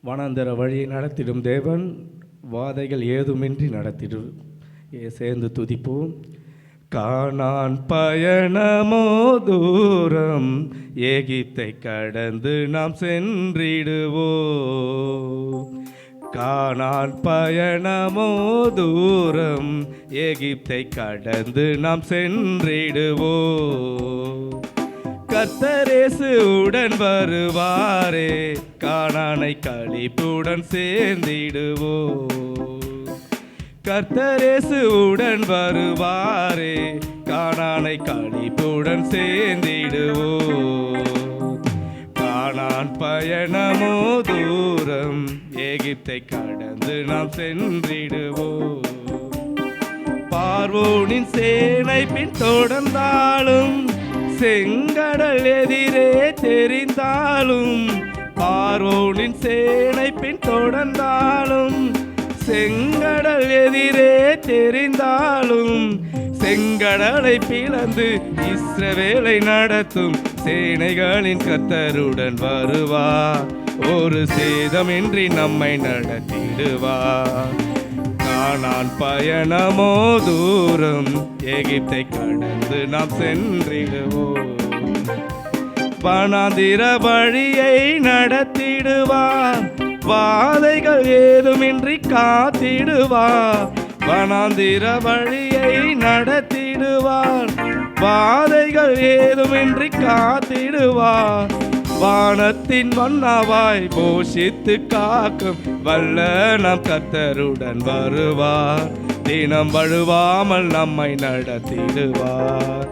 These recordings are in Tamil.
வனாந்தர வழியை நடத்திடும் தேவன் வாதைகள் ஏதுமின்றி சேர்ந்து துதிப்போம். கானான் பயணமோ தூரம், எகிப்தை கடந்து நாம் சென்றிடுவோம். கானான் பயணமோ தூரம், எகிப்தை கடந்து நாம் சென்றிடுவோம். கர்த்தரேசு உடன் வருவாரே, கானானை களிப்புடன் சேர்ந்திடுவோம். கர்த்தரேசு உடன் வருவாரே, கானானை களிப்புடன் சேர்ந்திடுவோம். கானான் பயணமோ தூரம், எகிப்தை கடந்து நாம் சென்றிடுவோம். பார்வோனின் சேனை பின் தொடர்ந்தாலும், செங்கடல் எதிரே தெரிந்தாலும், பார்வோனின் சேனை பின் தொடர்ந்தாலும், செங்கடல் எதிரே தெரிந்தாலும், செங்கடலை பிளந்து இஸ்ரவேலை நடத்தும் சேனைகளின் கர்த்தருடன் வருவார். ஒரு சேதமின்றி நம்மை நடத்திடுவார். கானான் பயணமோ தூரம், எகிப்தை கடந்து நாம் சென்றிடுவோம். வனாந்திர வழியை நடத்திடுவார், வாதைகள் ஏதுமின்றி காத்திடுவார். வனாந்திர வழியை நடத்திடுவார், வாதைகள் ஏதுமின்றி காத்திடுவார். வானத்தின் மன்னாவாய் போஷித்து காக்கும் வல்ல நம் கர்த்தருடன் வருவார். தினம் வழுவாமல் நம்மை நடத்திடுவார்.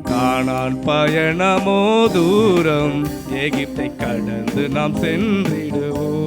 கானான் பயணமோ தூரம், எகிப்தை கடந்து நாம் சென்றிடுவோம்.